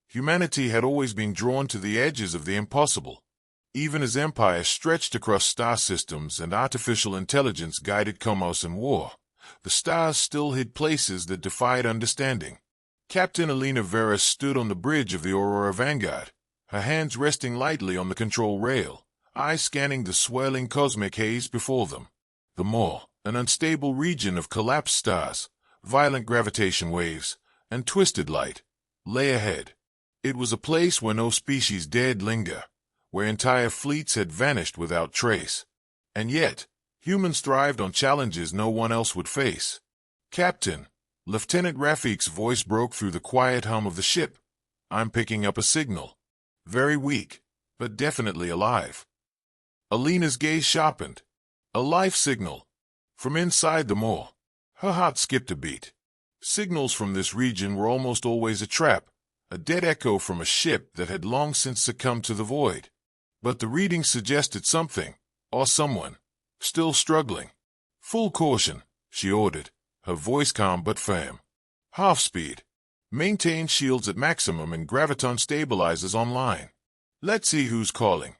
Humanity had always been drawn to the edges of the impossible. Even as empires stretched across star systems and artificial intelligence guided commerce and war, the stars still hid places that defied understanding. Captain Alina Veras stood on the bridge of the Aurora Vanguard, her hands resting lightly on the control rail, eyes scanning the swirling cosmic haze before them. The Maw, an unstable region of collapsed stars, violent gravitation waves, and twisted light, lay ahead. It was a place where no species dared linger, where entire fleets had vanished without trace. And yet, humans thrived on challenges no one else would face. "Captain," Lieutenant Rafik's voice broke through the quiet hum of the ship. "I'm picking up a signal. Very weak, but definitely alive." Alina's gaze sharpened. A life signal. From inside the Maw. Her heart skipped a beat. Signals from this region were almost always a trap, a dead echo from a ship that had long since succumbed to the void. But the reading suggested something, or someone, still struggling. "Full caution," she ordered, her voice calm but firm. "Half speed. Maintain shields at maximum and graviton stabilizers online. Let's see who's calling."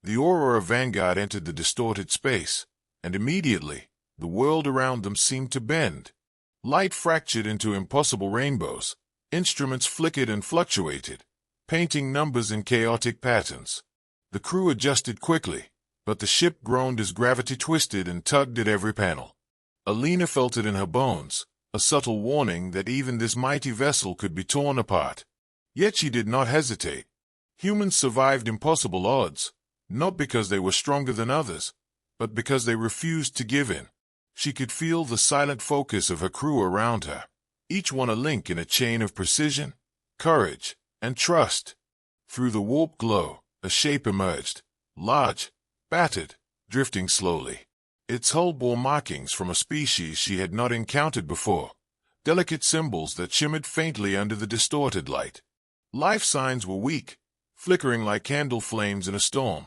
The Aurora Vanguard entered the distorted space, and immediately, the world around them seemed to bend. Light fractured into impossible rainbows. Instruments flickered and fluctuated, painting numbers in chaotic patterns. The crew adjusted quickly, but the ship groaned as gravity twisted and tugged at every panel. Alina felt it in her bones, a subtle warning that even this mighty vessel could be torn apart. Yet she did not hesitate. Humans survived impossible odds, not because they were stronger than others, but because they refused to give in. She could feel the silent focus of her crew around her, each one a link in a chain of precision, courage, and trust. Through the warped glow, a shape emerged, large, battered, drifting slowly. Its hull bore markings from a species she had not encountered before, delicate symbols that shimmered faintly under the distorted light. Life signs were weak, flickering like candle flames in a storm.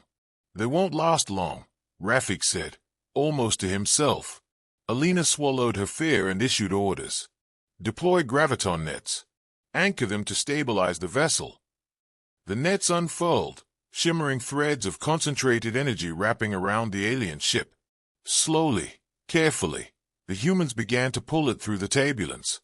"They won't last long," Rafik said, almost to himself. Alina swallowed her fear and issued orders. "Deploy graviton nets. Anchor them to stabilize the vessel." The nets unfurled, shimmering threads of concentrated energy wrapping around the alien ship. Slowly, carefully, the humans began to pull it through the turbulence.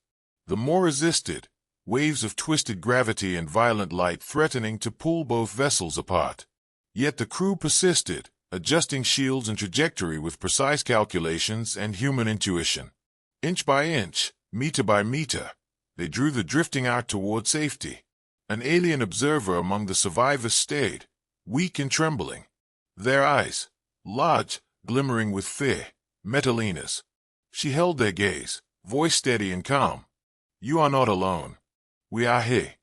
The Maw resisted, waves of twisted gravity and violent light threatening to pull both vessels apart. Yet the crew persisted, adjusting shields and trajectory with precise calculations and human intuition. Inch by inch, meter by meter, they drew the drifting ark toward safety. An alien observer among the survivors stayed, weak and trembling. Their eyes, large, glimmering with fear, met Alina's. She held their gaze, voice steady and calm. "You are not alone. We are here."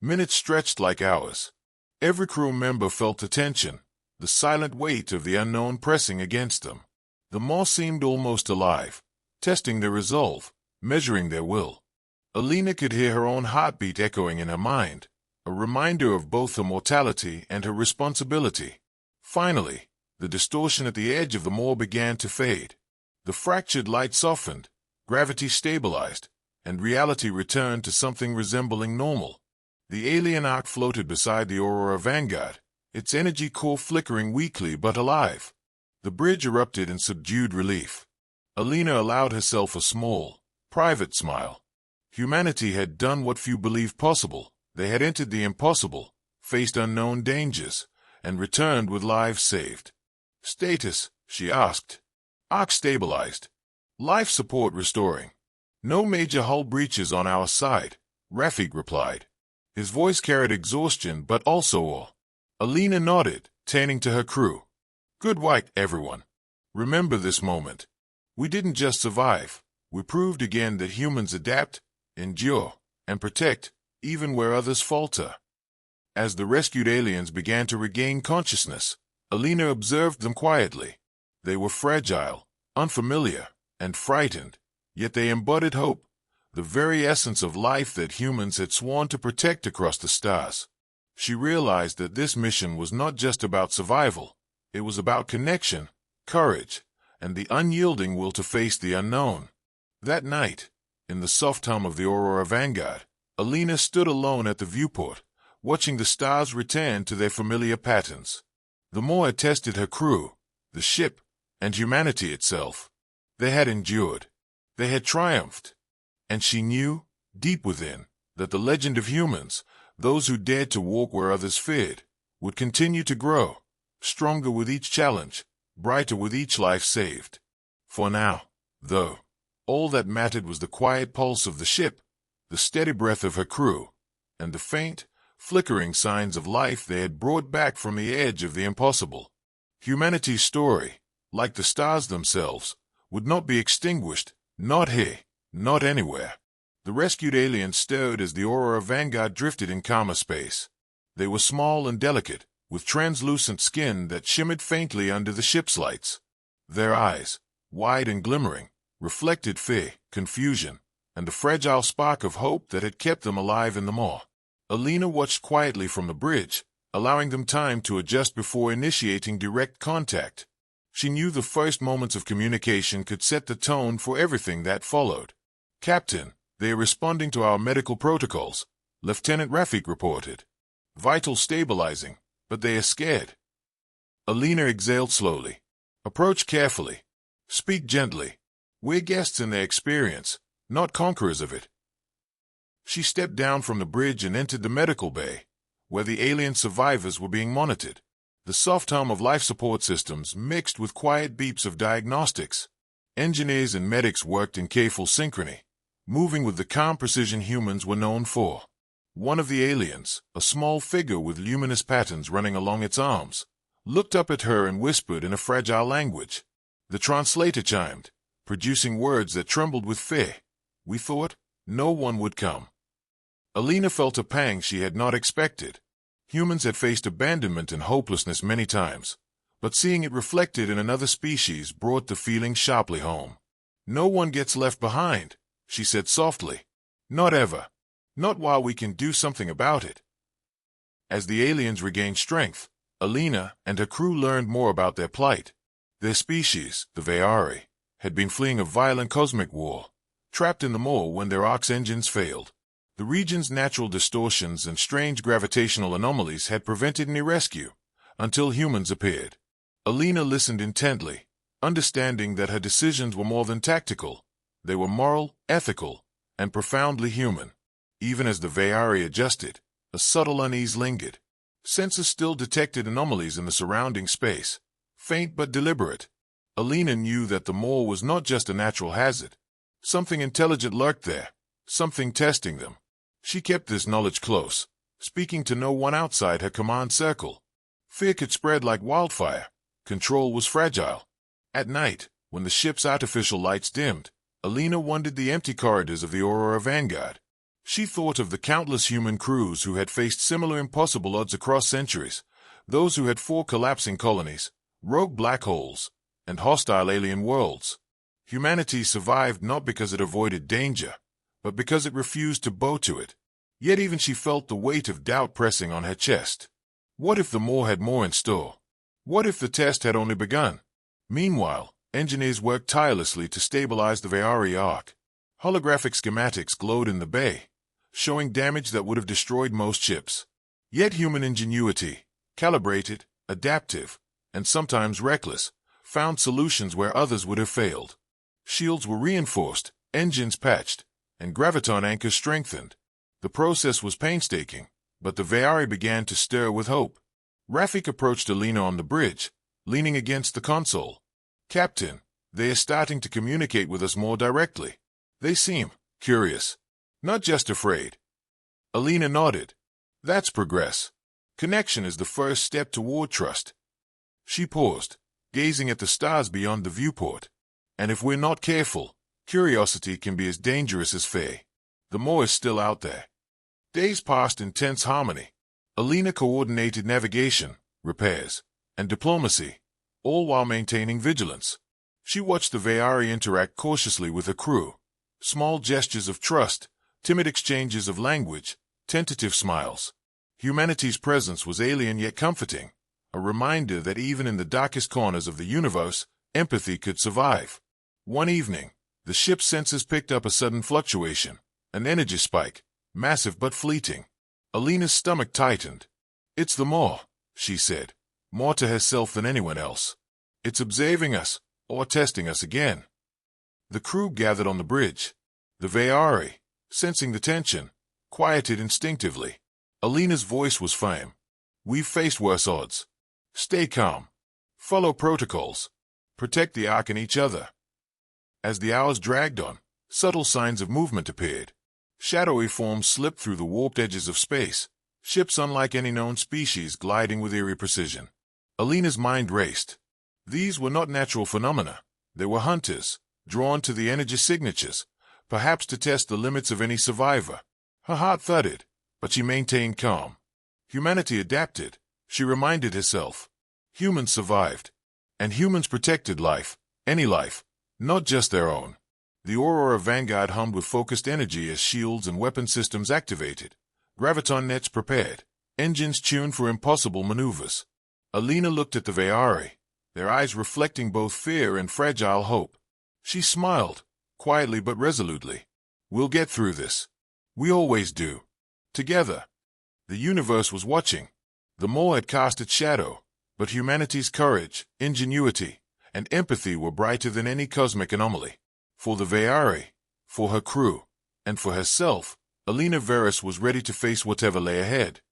Minutes stretched like hours. Every crew member felt the tension, the silent weight of the unknown pressing against them. The Maw seemed almost alive, testing their resolve, measuring their will. Alina could hear her own heartbeat echoing in her mind, a reminder of both her mortality and her responsibility. Finally, the distortion at the edge of the Maw began to fade. The fractured light softened, gravity stabilized, and reality returned to something resembling normal. The alien ark floated beside the Aurora Vanguard, its energy core flickering weakly but alive. The bridge erupted in subdued relief. Alina allowed herself a small, private smile. Humanity had done what few believed possible. They had entered the impossible, faced unknown dangers, and returned with lives saved. "Status?" she asked. "Ark stabilized. Life support restoring. No major hull breaches on our side," Rafik replied. His voice carried exhaustion but also awe. Alina nodded, turning to her crew. "Good work, everyone. Remember this moment. We didn't just survive. We proved again that humans adapt, endure, and protect, even where others falter." As the rescued aliens began to regain consciousness, Alina observed them quietly. They were fragile, unfamiliar, and frightened, yet they embodied hope, the very essence of life that humans had sworn to protect across the stars. She realized that this mission was not just about survival. It was about connection, courage, and the unyielding will to face the unknown. That night, in the soft hum of the Aurora Vanguard, Alina stood alone at the viewport, watching the stars return to their familiar patterns. The more had tested her crew, the ship, and humanity itself. They had endured. They had triumphed. And she knew, deep within, that the legend of humans, those who dared to walk where others feared, would continue to grow, stronger with each challenge, brighter with each life saved. For now, though, all that mattered was the quiet pulse of the ship, the steady breath of her crew, and the faint, flickering signs of life they had brought back from the edge of the impossible. Humanity's story, like the stars themselves, would not be extinguished, not here, not anywhere. The rescued aliens stirred as the Aurora Vanguard drifted in calmer space. They were small and delicate, with translucent skin that shimmered faintly under the ship's lights. Their eyes, wide and glimmering, reflected fear, confusion, and the fragile spark of hope that had kept them alive in the maw. Alina watched quietly from the bridge, allowing them time to adjust before initiating direct contact. She knew the first moments of communication could set the tone for everything that followed. "Captain, they are responding to our medical protocols," Lieutenant Rafik reported. "Vital stabilizing, but they are scared." Alina exhaled slowly. "Approach carefully. Speak gently. We're guests in their experience, not conquerors of it." She stepped down from the bridge and entered the medical bay, where the alien survivors were being monitored. The soft hum of life support systems mixed with quiet beeps of diagnostics. Engineers and medics worked in careful synchrony, moving with the calm precision humans were known for. One of the aliens, a small figure with luminous patterns running along its arms, looked up at her and whispered in a fragile language. The translator chimed, producing words that trembled with fear. "We thought no one would come." Alina felt a pang she had not expected. Humans had faced abandonment and hopelessness many times, but seeing it reflected in another species brought the feeling sharply home. "No one gets left behind," she said softly. "Not ever. Not while we can do something about it." As the aliens regained strength, Alina and her crew learned more about their plight. Their species, the Veari, had been fleeing a violent cosmic war, trapped in the maw when their ox engines failed. The region's natural distortions and strange gravitational anomalies had prevented any rescue, until humans appeared. Alina listened intently, understanding that her decisions were more than tactical. They were moral, ethical, and profoundly human. Even as the Veari adjusted, a subtle unease lingered. Sensors still detected anomalies in the surrounding space, faint but deliberate. Alina knew that the maw was not just a natural hazard. Something intelligent lurked there, something testing them. She kept this knowledge close, speaking to no one outside her command circle. Fear could spread like wildfire. Control was fragile. At night, when the ship's artificial lights dimmed, Alina wandered the empty corridors of the Aurora Vanguard. She thought of the countless human crews who had faced similar impossible odds across centuries, those who had fought collapsing colonies, rogue black holes, and hostile alien worlds. Humanity survived not because it avoided danger, but because it refused to bow to it. Yet even she felt the weight of doubt pressing on her chest. What if the maw had more in store? What if the test had only begun? Meanwhile, engineers worked tirelessly to stabilize the Veari arc. Holographic schematics glowed in the bay, showing damage that would have destroyed most ships. Yet human ingenuity, calibrated, adaptive, and sometimes reckless, found solutions where others would have failed. Shields were reinforced, engines patched, and graviton anchors strengthened. The process was painstaking, but the Veari began to stir with hope. Rafik approached Alina on the bridge, leaning against the console. "Captain, they are starting to communicate with us more directly. They seem curious, not just afraid." Alina nodded. "That's progress. Connection is the first step toward trust." She paused, gazing at the stars beyond the viewport. "And if we're not careful, curiosity can be as dangerous as fear. The maw is still out there." Days passed in tense harmony. Alina coordinated navigation, repairs, and diplomacy, all while maintaining vigilance. She watched the Veari interact cautiously with her crew. Small gestures of trust, timid exchanges of language, tentative smiles. Humanity's presence was alien yet comforting, a reminder that even in the darkest corners of the universe, empathy could survive. One evening, the ship's sensors picked up a sudden fluctuation, an energy spike, massive but fleeting. Alina's stomach tightened. "It's the Maw," she said, more to herself than anyone else. "It's observing us, or testing us again." The crew gathered on the bridge. The Vayari, sensing the tension, quieted instinctively. Alina's voice was firm. "We've faced worse odds. Stay calm. Follow protocols. Protect the Ark and each other." As the hours dragged on, subtle signs of movement appeared. Shadowy forms slipped through the warped edges of space, ships unlike any known species gliding with eerie precision. Alina's mind raced. These were not natural phenomena. They were hunters, drawn to the energy signatures, perhaps to test the limits of any survivor. Her heart thudded, but she maintained calm. Humanity adapted, she reminded herself. Humans survived. And humans protected life, any life, not just their own. The Aurora Vanguard hummed with focused energy as shields and weapon systems activated. Graviton nets prepared, engines tuned for impossible maneuvers. Alina looked at the Vayari, their eyes reflecting both fear and fragile hope. She smiled, quietly but resolutely. "We'll get through this. We always do. Together." The universe was watching. The Maw had cast its shadow, but humanity's courage, ingenuity, and empathy were brighter than any cosmic anomaly. For the Vayari, for her crew, and for herself, Alina Veris was ready to face whatever lay ahead.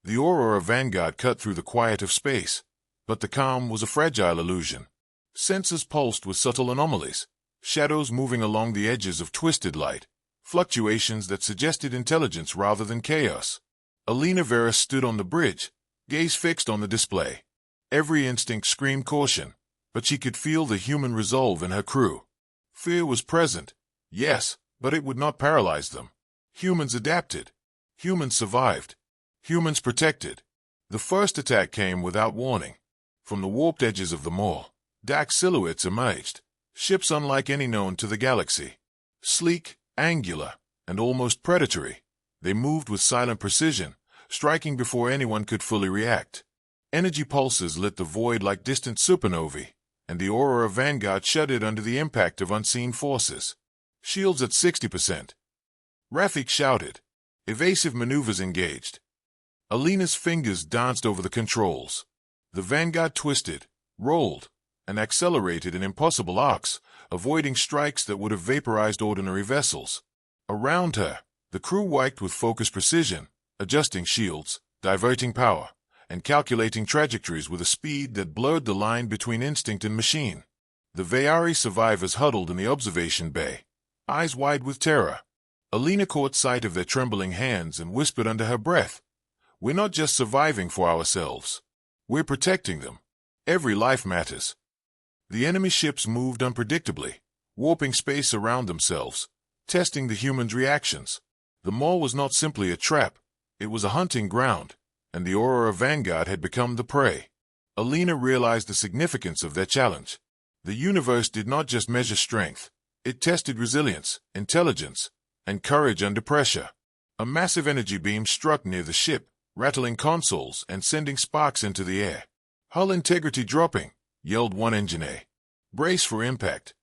The Aurora Vanguard cut through the quiet of space, but the calm was a fragile illusion. Sensors pulsed with subtle anomalies, shadows moving along the edges of twisted light, fluctuations that suggested intelligence rather than chaos. Alina Veris stood on the bridge, gaze fixed on the display. Every instinct screamed caution, but she could feel the human resolve in her crew. Fear was present, yes, but it would not paralyze them. Humans adapted. Humans survived. Humans protected. The first attack came without warning. From the warped edges of the Maw, dark silhouettes emerged, ships unlike any known to the galaxy. Sleek, angular, and almost predatory, they moved with silent precision, striking before anyone could fully react. Energy pulses lit the void like distant supernovae, and the Aurora Vanguard shuddered under the impact of unseen forces. Shields at 60%. Rafik shouted. Evasive maneuvers engaged. Alina's fingers danced over the controls. The Vanguard twisted, rolled, and accelerated in impossible arcs, avoiding strikes that would have vaporized ordinary vessels. Around her, the crew worked with focused precision, adjusting shields, diverting power, and calculating trajectories with a speed that blurred the line between instinct and machine. The Vayari survivors huddled in the observation bay, eyes wide with terror. Alina caught sight of their trembling hands and whispered under her breath, "We're not just surviving for ourselves. We're protecting them. Every life matters." The enemy ships moved unpredictably, warping space around themselves, testing the humans' reactions. The Maw was not simply a trap, it was a hunting ground, and the Aurora Vanguard had become the prey. Alina realized the significance of their challenge. The universe did not just measure strength, it tested resilience, intelligence, and courage under pressure. A massive energy beam struck near the ship, rattling consoles and sending sparks into the air. "Hull integrity dropping," yelled one engineer. "Brace for impact."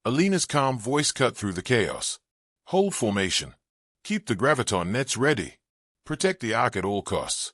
Alina's calm voice cut through the chaos. "Hold formation. Keep the graviton nets ready. Protect the Ark at all costs."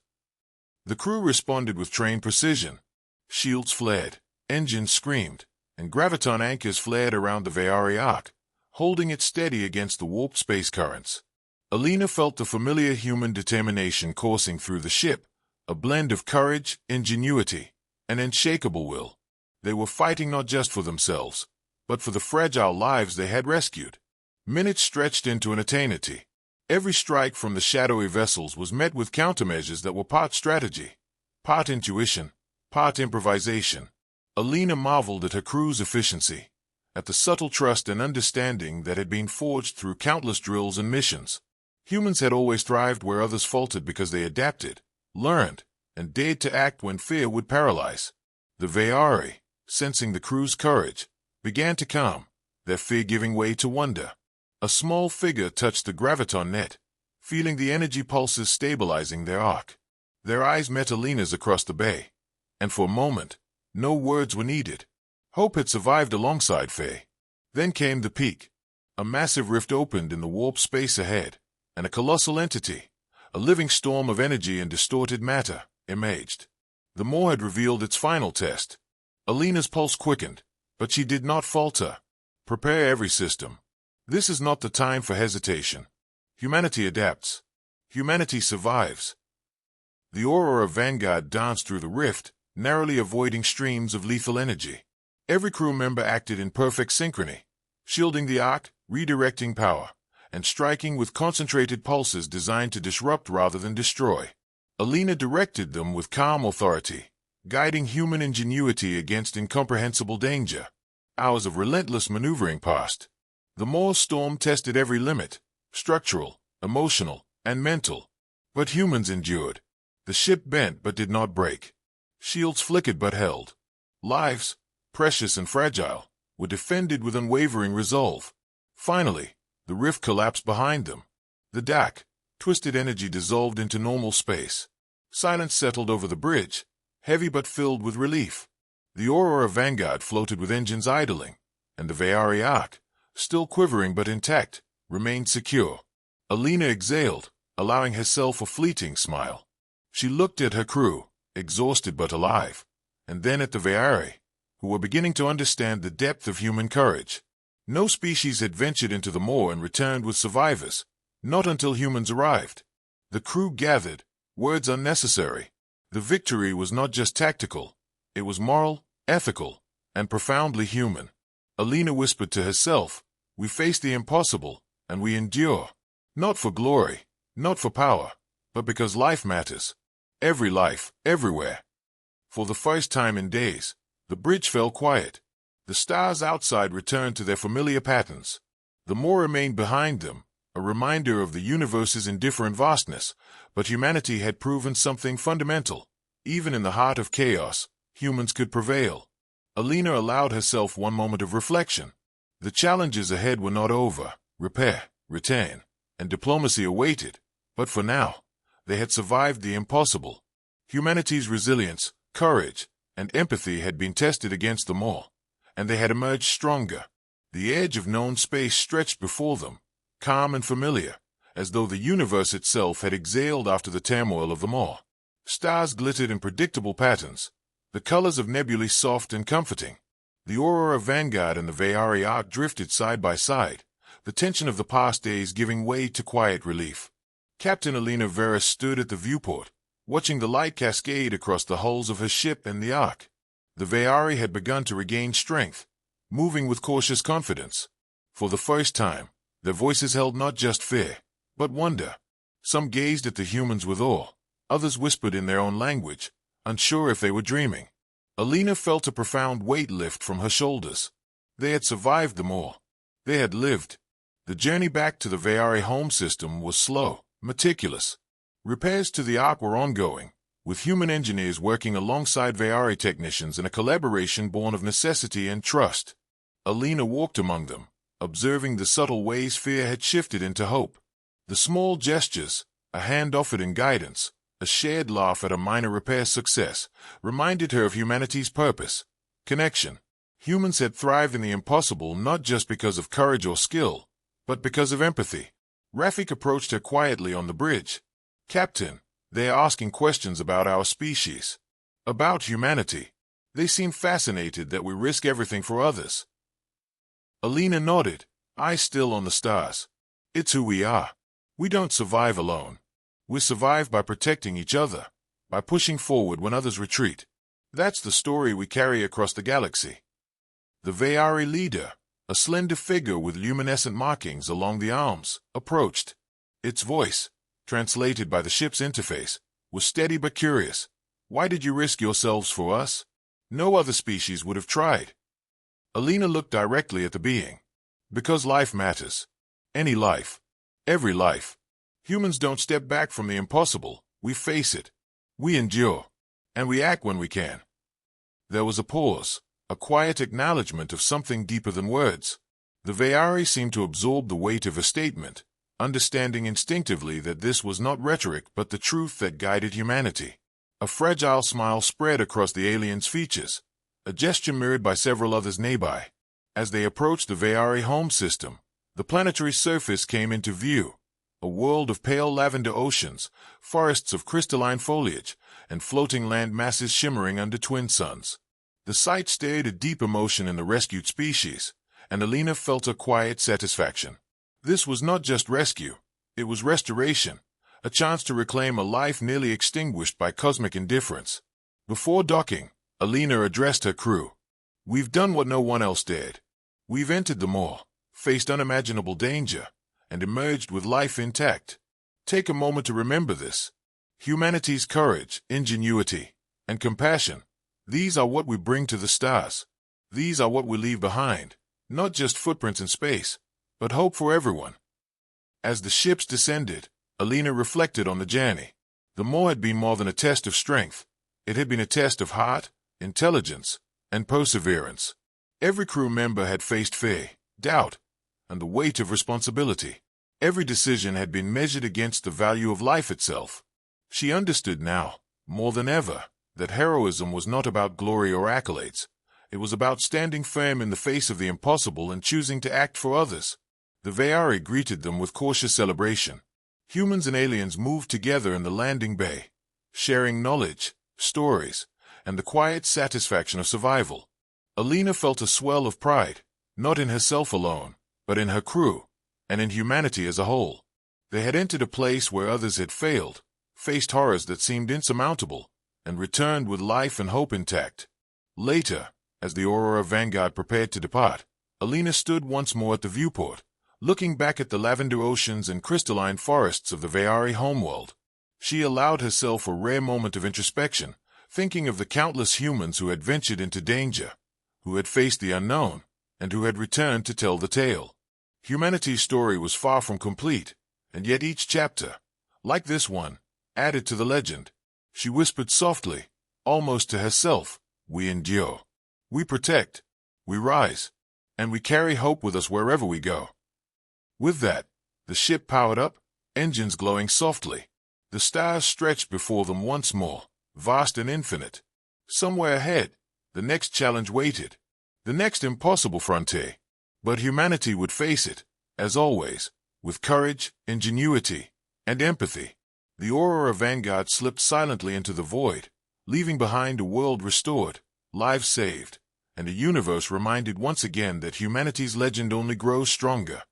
The crew responded with trained precision. Shields flared, engines screamed, and graviton anchors flared around the Vayari Ark, holding it steady against the warped space currents. Alina felt the familiar human determination coursing through the ship, a blend of courage, ingenuity, and unshakable will. They were fighting not just for themselves, but for the fragile lives they had rescued. Minutes stretched into an eternity. Every strike from the shadowy vessels was met with countermeasures that were part strategy, part intuition, part improvisation. Alina marveled at her crew's efficiency, at the subtle trust and understanding that had been forged through countless drills and missions. Humans had always thrived where others faltered because they adapted, learned, and dared to act when fear would paralyze. The Vayari, sensing the crew's courage, began to calm, their fear giving way to wonder. A small figure touched the graviton net, feeling the energy pulses stabilizing their arc. Their eyes met Alina's across the bay, and for a moment, no words were needed. Hope had survived alongside Faye. Then came the peak. A massive rift opened in the warp space ahead, and a colossal entity, a living storm of energy and distorted matter, emerged. The Maw had revealed its final test. Alina's pulse quickened, but she did not falter. Prepare every system. This is not the time for hesitation. Humanity adapts. Humanity survives. The aura of Vanguard danced through the rift, narrowly avoiding streams of lethal energy. Every crew member acted in perfect synchrony, shielding the Ark, redirecting power, and striking with concentrated pulses designed to disrupt rather than destroy. Alina directed them with calm authority, guiding human ingenuity against incomprehensible danger. Hours of relentless maneuvering passed. The Maw's storm tested every limit, structural, emotional, and mental. But humans endured. The ship bent but did not break. Shields flickered but held. Lives, precious and fragile, were defended with unwavering resolve. Finally, the rift collapsed behind them. The dark, twisted energy dissolved into normal space. Silence settled over the bridge, heavy but filled with relief. The aura of Vanguard floated with engines idling, and the Veari Ark, still quivering but intact, remained secure. Alina exhaled, allowing herself a fleeting smile. She looked at her crew, exhausted but alive, and then at the Veari, who were beginning to understand the depth of human courage. No species had ventured into the Maw and returned with survivors, not until humans arrived. The crew gathered, words unnecessary. The victory was not just tactical, it was moral, ethical, and profoundly human. Alina whispered to herself, "We face the impossible, and we endure. Not for glory, not for power, but because life matters. Every life, everywhere." For the first time in days, the bridge fell quiet. The stars outside returned to their familiar patterns. The Maw remained behind them, a reminder of the universe's indifferent vastness, but humanity had proven something fundamental. Even in the heart of chaos, humans could prevail. Alina allowed herself one moment of reflection. The challenges ahead were not over. Repair, retain, and diplomacy awaited. But for now, they had survived the impossible. Humanity's resilience, courage, and empathy had been tested against them all, and they had emerged stronger. The edge of known space stretched before them, calm and familiar, as though the universe itself had exhaled after the turmoil of them all. Stars glittered in predictable patterns, the colors of nebulae soft and comforting. The aura of Vanguard and the Veari Ark drifted side by side, the tension of the past days giving way to quiet relief. Captain Alina Veris stood at the viewport, watching the light cascade across the hulls of her ship and the Ark. The Veari had begun to regain strength, moving with cautious confidence. For the first time, their voices held not just fear, but wonder. Some gazed at the humans with awe, others whispered in their own language, unsure if they were dreaming. Alina felt a profound weight lift from her shoulders. They had survived them all. They had lived. The journey back to the Veari home system was slow, meticulous. Repairs to the Ark were ongoing, with human engineers working alongside Veari technicians in a collaboration born of necessity and trust. Alina walked among them, observing the subtle ways fear had shifted into hope. The small gestures, a hand offered in guidance, a shared laugh at a minor repair success, reminded her of humanity's purpose, connection. Humans had thrived in the impossible not just because of courage or skill, but because of empathy. Rafik approached her quietly on the bridge. "Captain, they are asking questions about our species. About humanity. They seem fascinated that we risk everything for others." Alina nodded, eyes still on the stars. "It's who we are. We don't survive alone. We survive by protecting each other, by pushing forward when others retreat. That's the story we carry across the galaxy." The Veari leader, a slender figure with luminescent markings along the arms, approached. Its voice, translated by the ship's interface, was steady but curious. "Why did you risk yourselves for us? No other species would have tried." Alina looked directly at the being. "Because life matters. Any life. Every life. Humans don't step back from the impossible. We face it. We endure. And we act when we can." There was a pause, a quiet acknowledgement of something deeper than words. The Veari seemed to absorb the weight of a statement, understanding instinctively that this was not rhetoric but the truth that guided humanity. A fragile smile spread across the alien's features, a gesture mirrored by several others nearby. As they approached the Veari home system, the planetary surface came into view. a world of pale lavender oceans, forests of crystalline foliage, and floating land masses shimmering under twin suns. The sight stirred a deep emotion in the rescued species, and Alina felt a quiet satisfaction. This was not just rescue, it was restoration, a chance to reclaim a life nearly extinguished by cosmic indifference. Before docking, Alina addressed her crew. "We've done what no one else dared. We've entered the maw, faced unimaginable danger, and emerged with life intact. Take a moment to remember this. Humanity's courage, ingenuity, and compassion, these are what we bring to the stars. These are what we leave behind, not just footprints in space, but hope for everyone." As the ships descended, Alina reflected on the journey. The maw had been more than a test of strength. It had been a test of heart, intelligence, and perseverance. Every crew member had faced fear, doubt, and the weight of responsibility. Every decision had been measured against the value of life itself. She understood now, more than ever, that heroism was not about glory or accolades. It was about standing firm in the face of the impossible and choosing to act for others. The Veari greeted them with cautious celebration. Humans and aliens moved together in the landing bay, sharing knowledge, stories, and the quiet satisfaction of survival. Alina felt a swell of pride, not in herself alone, but in her crew, and in humanity as a whole. They had entered a place where others had failed, faced horrors that seemed insurmountable, and returned with life and hope intact. Later, as the Aurora Vanguard prepared to depart, Alina stood once more at the viewport, looking back at the lavender oceans and crystalline forests of the Veari homeworld. She allowed herself a rare moment of introspection, thinking of the countless humans who had ventured into danger, who had faced the unknown, and who had returned to tell the tale. Humanity's story was far from complete, and yet each chapter, like this one, added to the legend. She whispered softly, almost to herself, "We endure. We protect. We rise. And we carry hope with us wherever we go." With that, the ship powered up, engines glowing softly. The stars stretched before them once more, vast and infinite. Somewhere ahead, the next challenge waited, the next impossible frontier. But humanity would face it, as always, with courage, ingenuity, and empathy. The Aurora Vanguard slipped silently into the void, leaving behind a world restored, lives saved, and a universe reminded once again that humanity's legend only grows stronger.